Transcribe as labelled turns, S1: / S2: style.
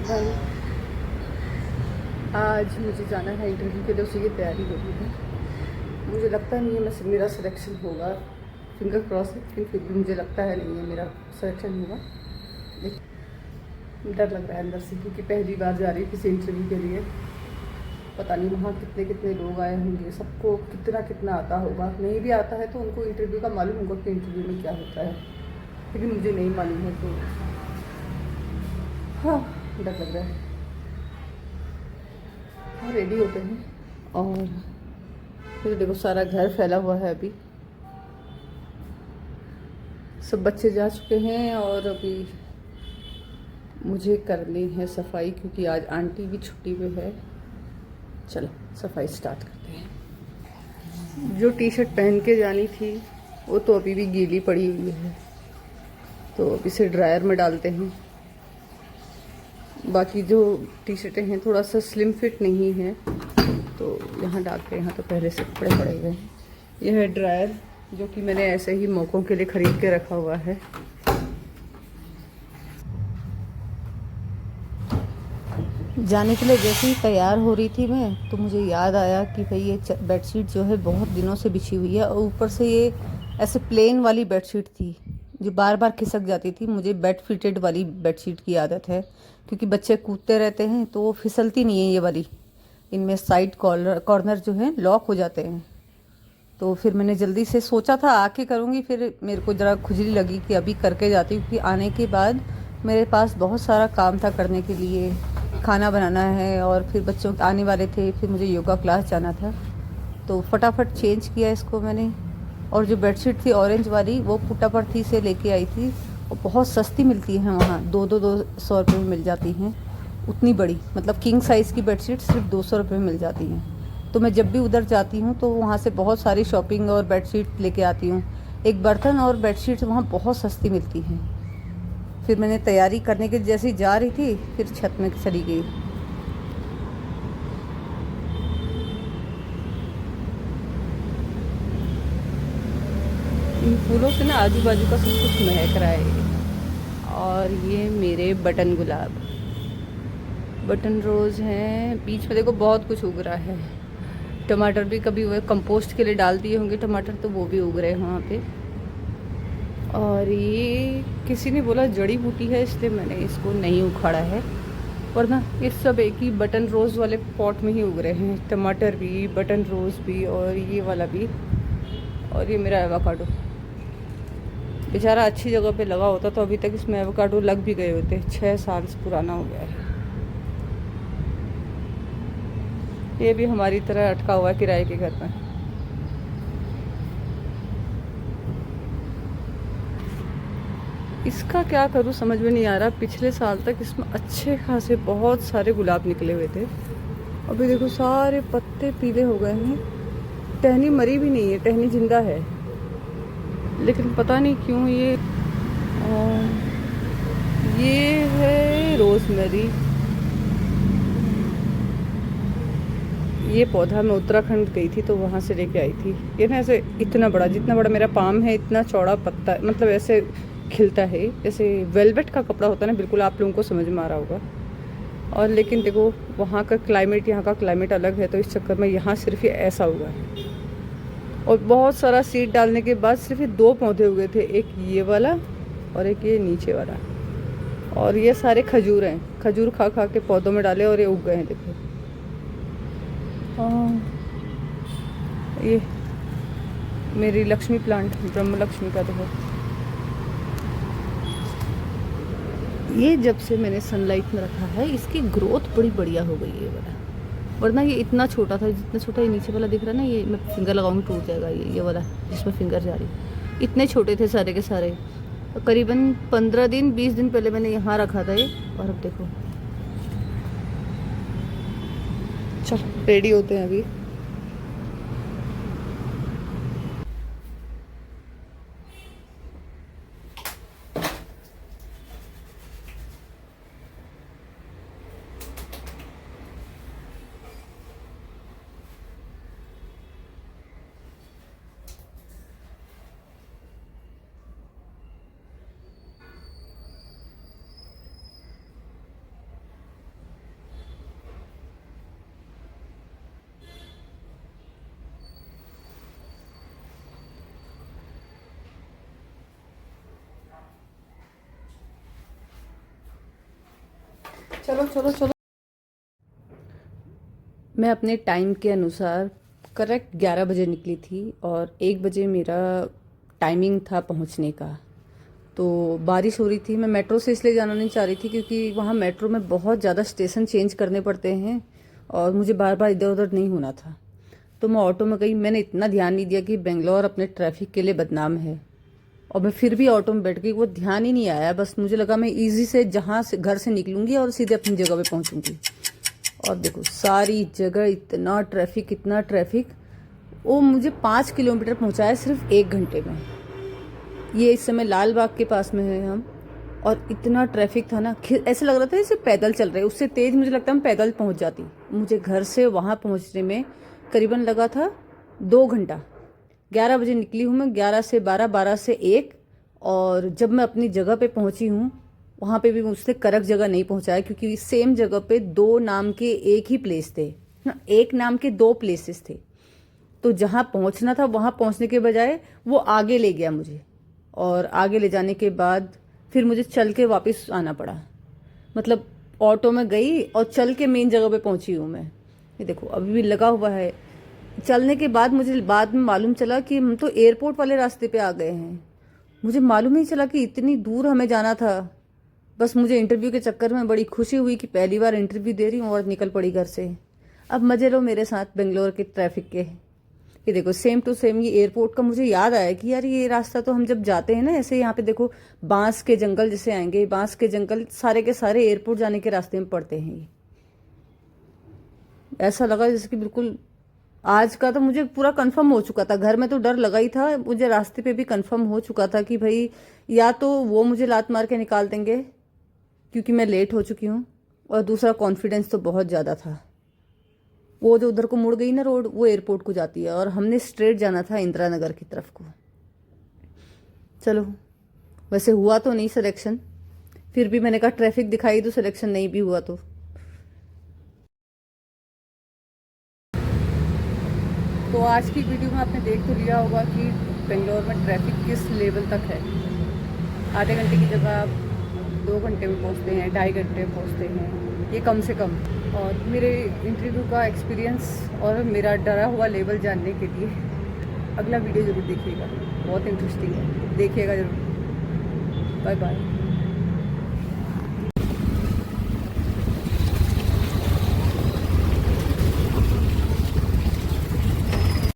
S1: भाई आज मुझे जाना है इंटरव्यू के लिए, उसी की तैयारी हो रही है। मुझे लगता नहीं है मेरा सिलेक्शन होगा, फिंगर क्रॉस है, लेकिन फिर भी मुझे लगता है नहीं है मेरा सिलेक्शन होगा। लेकिन डर लग रहा है अंदर से, क्योंकि पहली बार जा रही हूँ किसी इंटरव्यू के लिए। पता नहीं वहाँ कितने कितने लोग आए होंगे, सबको कितना कितना आता होगा। नहीं भी आता है तो उनको इंटरव्यू का मालूम होगा कि इंटरव्यू में क्या होता है, लेकिन मुझे नहीं मालूम है तो हाँ, डर लग रहा है। रेडी होते हैं और फिर देखो सारा घर फैला हुआ है। अभी सब बच्चे जा चुके हैं और अभी मुझे करनी है सफाई, क्योंकि आज आंटी भी छुट्टी पे है। चलो सफाई स्टार्ट करते हैं। जो टी शर्ट पहन के जानी थी वो तो अभी भी गीली पड़ी हुई है, तो अब इसे ड्रायर में डालते हैं। बाकी जो टी शर्टें हैं थोड़ा सा स्लिम फिट नहीं है, तो यहाँ डालते हैं। यहाँ तो पहले से कपड़े पड़े हुए हैं। यह है ड्रायर, जो कि मैंने ऐसे ही मौक़ों के लिए ख़रीद के रखा हुआ है। जाने के लिए जैसे ही तैयार हो रही थी मैं, तो मुझे याद आया कि भाई ये बेडशीट जो है बहुत दिनों से बिछी हुई है, और ऊपर से ये ऐसे प्लेन वाली बेडशीट थी जो बार बार खिसक जाती थी। मुझे बेड फिटेड वाली बेडशीट की आदत है, क्योंकि बच्चे कूदते रहते हैं तो वो फिसलती नहीं है ये वाली। इनमें साइड कॉर्नर जो है लॉक हो जाते हैं। तो फिर मैंने जल्दी से सोचा था आके करूँगी, फिर मेरे को ज़रा खुजली लगी कि अभी करके जाती हूँ, क्योंकि आने के बाद मेरे पास बहुत सारा काम था करने के लिए। खाना बनाना है और फिर बच्चों आने वाले थे, फिर मुझे योगा क्लास जाना था। तो फटाफट चेंज किया इसको मैंने। और जो बेडशीट थी ऑरेंज वाली, वो पुट्टापर्थी से लेके आई थी, और बहुत सस्ती मिलती हैं वहाँ। 200 रुपये में मिल जाती हैं उतनी बड़ी, मतलब किंग साइज़ की बेडशीट सिर्फ 200 रुपये में मिल जाती हैं। तो मैं जब भी उधर जाती हूँ तो वहाँ से बहुत सारी शॉपिंग और बेडशीट लेके आती हूँ। एक बर्तन और बेडशीट वहाँ बहुत सस्ती मिलती हैं। फिर मैंने तैयारी करने के जैसे ही जा रही थी, फिर छत में चली गई। इन फूलों से ना आजू बाजू का सब कुछ महक रहा है। और ये मेरे बटन गुलाब, बटन रोज़ हैं। बीच में देखो बहुत कुछ उग रहा है। टमाटर भी कभी वो कंपोस्ट के लिए डाल दिए होंगे टमाटर, तो वो भी उग रहे हैं वहाँ पे। और ये किसी ने बोला जड़ी बूटी है, इसलिए मैंने इसको नहीं उखाड़ा है, वरना ये सब एक ही बटन रोज़ वाले पॉट में ही उग रहे हैं। टमाटर भी, बटन रोज़ भी, और ये वाला भी। और ये मेरा एवोकाडो बेचारा अच्छी जगह पे लगा होता तो अभी तक इसमें एवोकाडो लग भी गए होते। 6 साल से पुराना हो गया है। ये भी हमारी तरह अटका हुआ है किराए के घर में। इसका क्या करूँ समझ में नहीं आ रहा। पिछले साल तक इसमें अच्छे खासे बहुत सारे गुलाब निकले हुए थे। अभी देखो सारे पत्ते पीले हो गए हैं। टहनी मरी भी नहीं है, टहनी जिंदा है, लेकिन पता नहीं क्यों ये है रोजमेरी। ये पौधा मैं उत्तराखंड गई थी तो वहाँ से लेके आई थी। ये ना ऐसे इतना बड़ा, जितना बड़ा मेरा पाम है इतना चौड़ा पत्ता, मतलब ऐसे खिलता है जैसे वेलवेट का कपड़ा होता है ना, बिल्कुल आप लोगों को समझ में आ रहा होगा। और लेकिन देखो वहाँ का क्लाइमेट यहाँ का क्लाइमेट अलग है, तो इस चक्कर में यहाँ सिर्फ ये ऐसा हुआ है। और बहुत सारा सीड डालने के बाद सिर्फ ये 2 पौधे हुए थे, एक ये वाला और एक ये नीचे वाला। और ये सारे खजूर हैं, खजूर खा खा के पौधों में डाले और ये उग गए हैं देखो। ये मेरी लक्ष्मी प्लांट, ब्रह्म लक्ष्मी का देखो। ये जब से मैंने सनलाइट में रखा है इसकी ग्रोथ बड़ी बढ़िया हो गई है वाला। वरना ये इतना छोटा था, जितना छोटा ये नीचे वाला दिख रहा है ना, ये मैं फिंगर लगाऊंगी टूट जाएगा। ये वाला जिसमें फिंगर जा रही, इतने छोटे थे सारे के सारे। करीबन 15 दिन 20 दिन पहले मैंने यहाँ रखा था ये, और अब देखो। चलो रेडी होते हैं अभी। चलो चलो चलो। मैं अपने टाइम के अनुसार करेक्ट 11 बजे निकली थी और 1 बजे मेरा टाइमिंग था पहुंचने का। तो बारिश हो रही थी, मैं मेट्रो से इसलिए जाना नहीं चाह रही थी क्योंकि वहाँ मेट्रो में बहुत ज़्यादा स्टेशन चेंज करने पड़ते हैं और मुझे बार बार इधर उधर नहीं होना था। तो मैं ऑटो में गई। मैंने इतना ध्यान नहीं दिया कि बेंगलोर अपने ट्रैफिक के लिए बदनाम है, और मैं फिर भी ऑटो में बैठ गई। वो ध्यान ही नहीं आया, बस मुझे लगा मैं इजी से जहाँ से घर से निकलूंगी और सीधे अपनी जगह पे पहुंचूंगी। और देखो सारी जगह इतना ट्रैफिक, इतना ट्रैफिक। वो मुझे 5 किलोमीटर पहुंचाया सिर्फ 1 घंटे में। ये इस समय लाल बाग के पास में है हम, और इतना ट्रैफिक था ना, ऐसे लग रहा था जैसे पैदल चल रहे। उससे तेज मुझे लगता है मैं पैदल पहुंच जाती। मुझे घर से वहां पहुंचने में करीबन लगा था 2 घंटा। 11 बजे निकली हूँ मैं, 11 से 12, 12 से 1। और जब मैं अपनी जगह पे पहुंची हूँ वहां पे भी मुझसे करेक्ट जगह नहीं पहुंचाया, क्योंकि सेम जगह पे 2 नाम के एक ही प्लेस थे ना, एक नाम के 2 प्लेसेस थे। तो जहां पहुंचना था वहां पहुंचने के बजाय वो आगे ले गया मुझे, और आगे ले जाने के बाद फिर मुझे चल के वापस आना पड़ा। मतलब ऑटो में गई और चल के मेन जगह पे पहुंची हूँ मैं। ये देखो अभी भी लगा हुआ है। चलने के बाद मुझे बाद में मालूम चला कि हम तो एयरपोर्ट वाले रास्ते पे आ गए हैं। मुझे मालूम नहीं चला कि इतनी दूर हमें जाना था। बस मुझे इंटरव्यू के चक्कर में बड़ी खुशी हुई कि पहली बार इंटरव्यू दे रही हूँ और निकल पड़ी घर से। अब मजे लो मेरे साथ बेंगलोर के ट्रैफिक के। ये देखो सेम टू सेम ये एयरपोर्ट का मुझे याद आया कि यार ये रास्ता तो हम जब जाते हैं ना ऐसे, यहाँ पे देखो बांस के जंगल जैसे आएंगे, बांस के जंगल सारे के सारे एयरपोर्ट जाने के रास्ते में पड़ते हैं। ये ऐसा लगा जैसे कि बिल्कुल आज का तो मुझे पूरा कंफर्म हो चुका था। घर में तो डर लगा ही था, मुझे रास्ते पे भी कंफर्म हो चुका था कि भाई या तो वो मुझे लात मार के निकाल देंगे क्योंकि मैं लेट हो चुकी हूँ, और दूसरा कॉन्फिडेंस तो बहुत ज़्यादा था। वो जो उधर को मुड़ गई ना रोड, वो एयरपोर्ट को जाती है, और हमने स्ट्रेट जाना था इंदिरा नगर की तरफ को। चलो वैसे हुआ तो नहीं सिलेक्शन, फिर भी मैंने कहा ट्रैफिक दिखाई तो सिलेक्शन नहीं भी हुआ तो आज की वीडियो में आपने देख तो लिया होगा कि बेंगलोर में ट्रैफिक किस लेवल तक है। आधे घंटे की जगह आप 2 घंटे में पहुंचते हैं, 2.5 घंटे में पहुंचते हैं, ये कम से कम। और मेरे इंटरव्यू का एक्सपीरियंस और मेरा डरा हुआ लेवल जानने के लिए अगला वीडियो ज़रूर देखिएगा, बहुत इंटरेस्टिंग है, देखिएगा ज़रूर। Bye bye.